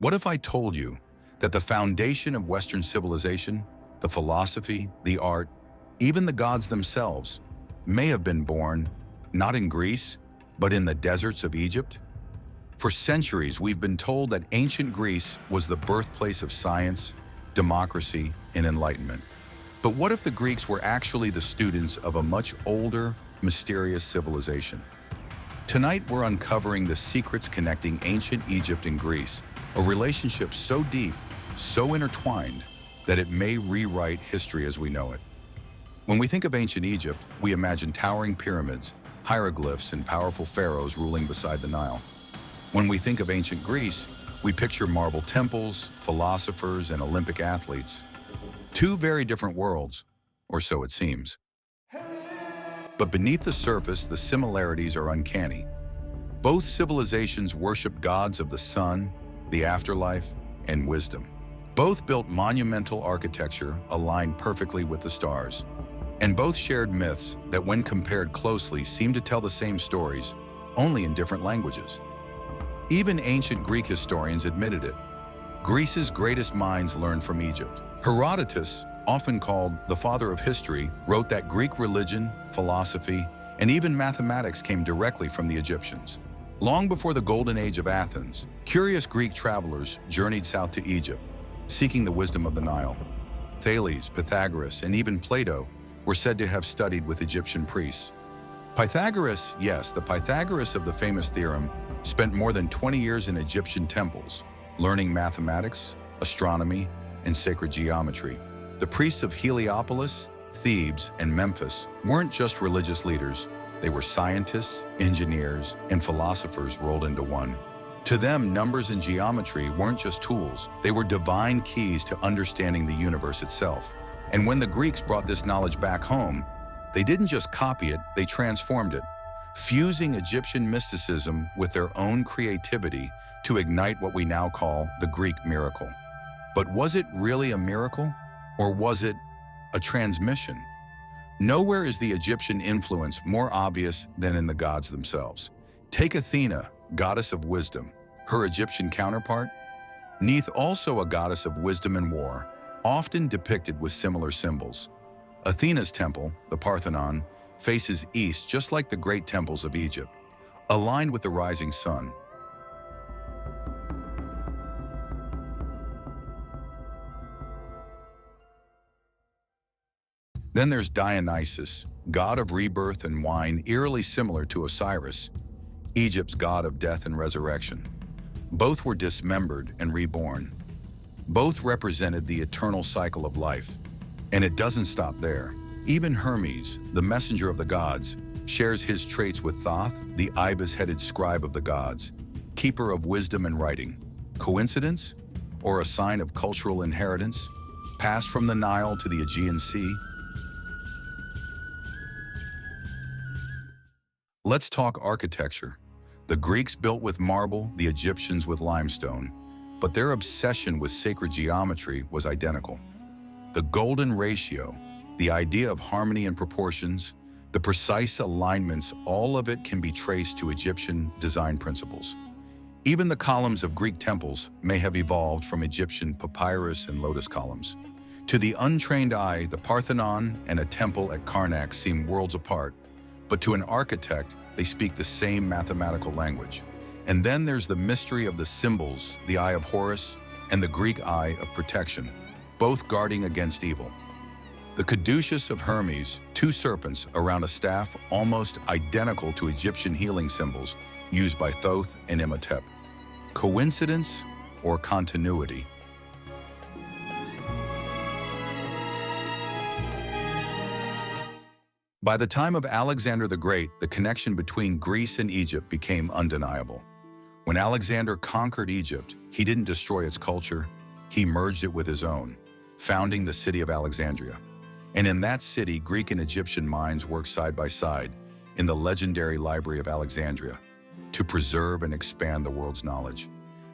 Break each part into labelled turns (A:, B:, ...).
A: What if I told you that the foundation of Western civilization, the philosophy, the art, even the gods themselves, may have been born not in Greece, but in the deserts of Egypt? For centuries, we've been told that ancient Greece was the birthplace of science, democracy, and enlightenment. But what if the Greeks were actually the students of a much older, mysterious civilization? Tonight, we're uncovering the secrets connecting ancient Egypt and Greece, a relationship so deep, so intertwined, that it may rewrite history as we know it. When we think of ancient Egypt, we imagine towering pyramids, hieroglyphs, and powerful pharaohs ruling beside the Nile. When we think of ancient Greece, we picture marble temples, philosophers, and Olympic athletes. Two very different worlds, or so it seems. But beneath the surface, the similarities are uncanny. Both civilizations worship gods of the sun, the afterlife, and wisdom. Both built monumental architecture aligned perfectly with the stars. And both shared myths that, when compared closely, seem to tell the same stories, only in different languages. Even ancient Greek historians admitted it. Greece's greatest minds learned from Egypt. Herodotus, often called the father of history, wrote that Greek religion, philosophy, and even mathematics came directly from the Egyptians. Long before the golden age of Athens, curious Greek travelers journeyed south to Egypt, seeking the wisdom of the Nile. Thales, Pythagoras, and even Plato were said to have studied with Egyptian priests. Pythagoras, yes, the Pythagoras of the famous theorem, spent more than 20 years in Egyptian temples, learning mathematics, astronomy, and sacred geometry. The priests of Heliopolis, Thebes, and Memphis weren't just religious leaders. They were scientists, engineers, and philosophers rolled into one. To them, numbers and geometry weren't just tools. They were divine keys to understanding the universe itself. And when the Greeks brought this knowledge back home, they didn't just copy it, they transformed it, fusing Egyptian mysticism with their own creativity to ignite what we now call the Greek miracle. But was it really a miracle? Or was it a transmission? Nowhere is the Egyptian influence more obvious than in the gods themselves. Take Athena, goddess of wisdom. Her Egyptian counterpart? Neith, also a goddess of wisdom and war, often depicted with similar symbols. Athena's temple, the Parthenon, faces east just like the great temples of Egypt, aligned with the rising sun. Then there's Dionysus, god of rebirth and wine, eerily similar to Osiris, Egypt's god of death and resurrection. Both were dismembered and reborn. Both represented the eternal cycle of life. And it doesn't stop there. Even Hermes, the messenger of the gods, shares his traits with Thoth, the ibis-headed scribe of the gods, keeper of wisdom and writing. Coincidence? Or a sign of cultural inheritance, passed from the Nile to the Aegean Sea? Let's talk architecture. The Greeks built with marble, the Egyptians with limestone, but their obsession with sacred geometry was identical. The golden ratio, the idea of harmony and proportions, the precise alignments, all of it can be traced to Egyptian design principles. Even the columns of Greek temples may have evolved from Egyptian papyrus and lotus columns. To the untrained eye, the Parthenon and a temple at Karnak seem worlds apart, but to an architect, they speak the same mathematical language. And then there's the mystery of the symbols, the eye of Horus and the Greek eye of protection, both guarding against evil. The caduceus of Hermes, two serpents around a staff almost identical to Egyptian healing symbols used by Thoth and Imhotep. Coincidence or continuity? By the time of Alexander the Great, the connection between Greece and Egypt became undeniable. When Alexander conquered Egypt, he didn't destroy its culture, he merged it with his own, founding the city of Alexandria. And in that city, Greek and Egyptian minds worked side by side in the legendary Library of Alexandria to preserve and expand the world's knowledge.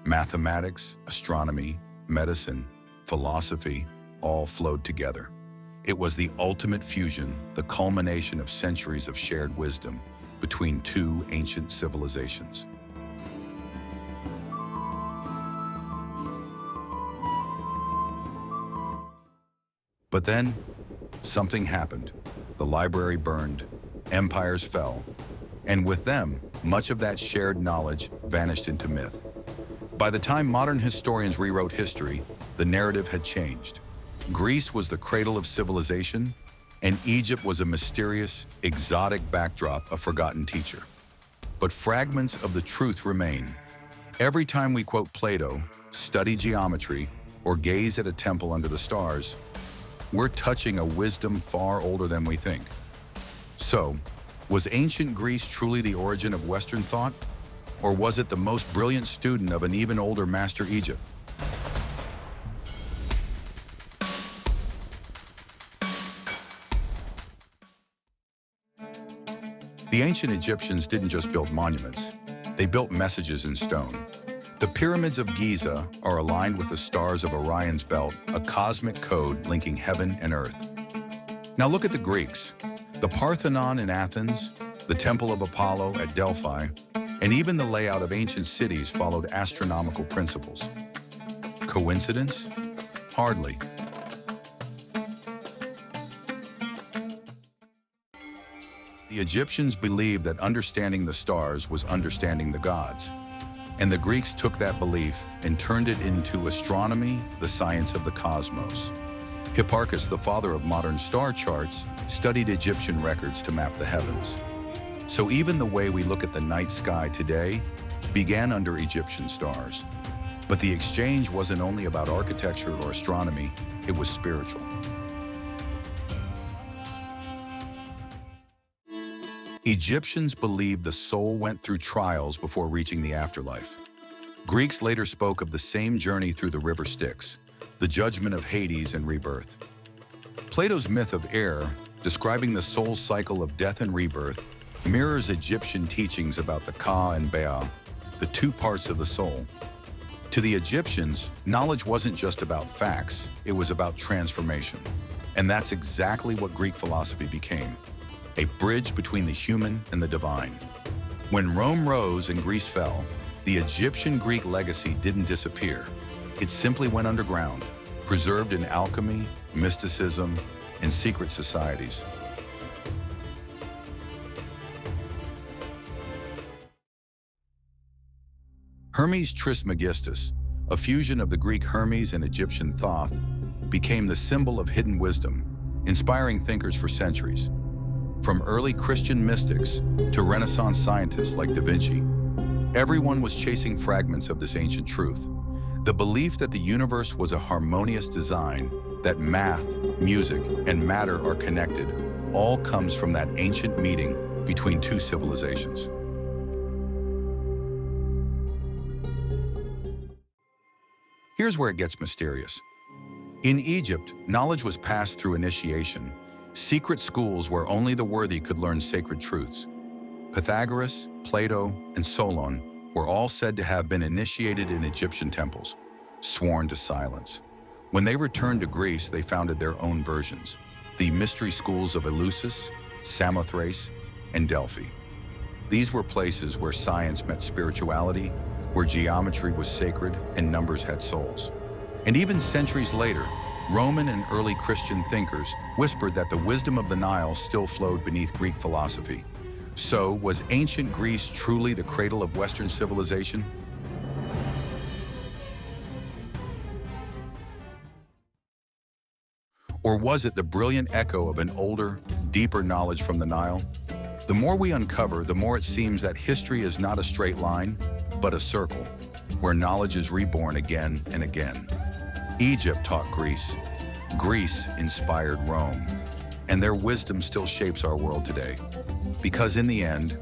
A: Mathematics, astronomy, medicine, philosophy, all flowed together. It was the ultimate fusion, the culmination of centuries of shared wisdom between two ancient civilizations. But then, something happened. The library burned, empires fell, and with them, much of that shared knowledge vanished into myth. By the time modern historians rewrote history, the narrative had changed. Greece was the cradle of civilization, and Egypt was a mysterious, exotic backdrop, a forgotten teacher. But fragments of the truth remain. Every time we quote Plato, study geometry, or gaze at a temple under the stars, we're touching a wisdom far older than we think. So, was ancient Greece truly the origin of Western thought? Or was it the most brilliant student of an even older master Egypt? The ancient Egyptians didn't just build monuments, they built messages in stone. The pyramids of Giza are aligned with the stars of Orion's belt, a cosmic code linking heaven and earth. Now look at the Greeks. The Parthenon in Athens, the Temple of Apollo at Delphi, and even the layout of ancient cities followed astronomical principles. Coincidence? Hardly. The Egyptians believed that understanding the stars was understanding the gods. And the Greeks took that belief and turned it into astronomy, the science of the cosmos. Hipparchus, the father of modern star charts, studied Egyptian records to map the heavens. So even the way we look at the night sky today began under Egyptian stars. But the exchange wasn't only about architecture or astronomy, it was spiritual. Egyptians believed the soul went through trials before reaching the afterlife. Greeks later spoke of the same journey through the river Styx, the judgment of Hades and rebirth. Plato's myth of air, describing the soul's cycle of death and rebirth, mirrors Egyptian teachings about the Ka and Bea, the two parts of the soul. To the Egyptians, knowledge wasn't just about facts, it was about transformation. And that's exactly what Greek philosophy became. A bridge between the human and the divine. When Rome rose and Greece fell, the Egyptian-Greek legacy didn't disappear. It simply went underground, preserved in alchemy, mysticism, and secret societies. Hermes Trismegistus, a fusion of the Greek Hermes and Egyptian Thoth, became the symbol of hidden wisdom, inspiring thinkers for centuries. From early Christian mystics to Renaissance scientists like Da Vinci, everyone was chasing fragments of this ancient truth. The belief that the universe was a harmonious design, that math, music, and matter are connected, all comes from that ancient meeting between two civilizations. Here's where it gets mysterious. In Egypt, knowledge was passed through initiation, secret schools where only the worthy could learn sacred truths. Pythagoras, Plato, and Solon were all said to have been initiated in Egyptian temples, sworn to silence. When they returned to Greece, they founded their own versions, the mystery schools of Eleusis, Samothrace, and Delphi. These were places where science met spirituality, where geometry was sacred and numbers had souls. And even centuries later, Roman and early Christian thinkers whispered that the wisdom of the Nile still flowed beneath Greek philosophy. So, was ancient Greece truly the cradle of Western civilization? Or was it the brilliant echo of an older, deeper knowledge from the Nile? The more we uncover, the more it seems that history is not a straight line, but a circle, where knowledge is reborn again and again. Egypt taught Greece. Greece inspired Rome. And their wisdom still shapes our world today. Because in the end,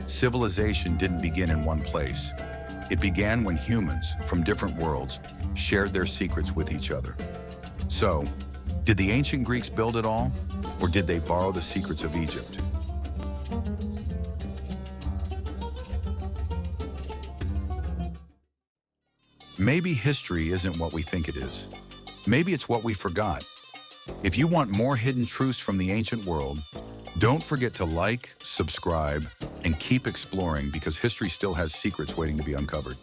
A: civilization didn't begin in one place. It began when humans from different worlds shared their secrets with each other. So, did the ancient Greeks build it all, or did they borrow the secrets of Egypt? Maybe history isn't what we think it is. Maybe it's what we forgot. If you want more hidden truths from the ancient world, don't forget to like, subscribe, and keep exploring because history still has secrets waiting to be uncovered.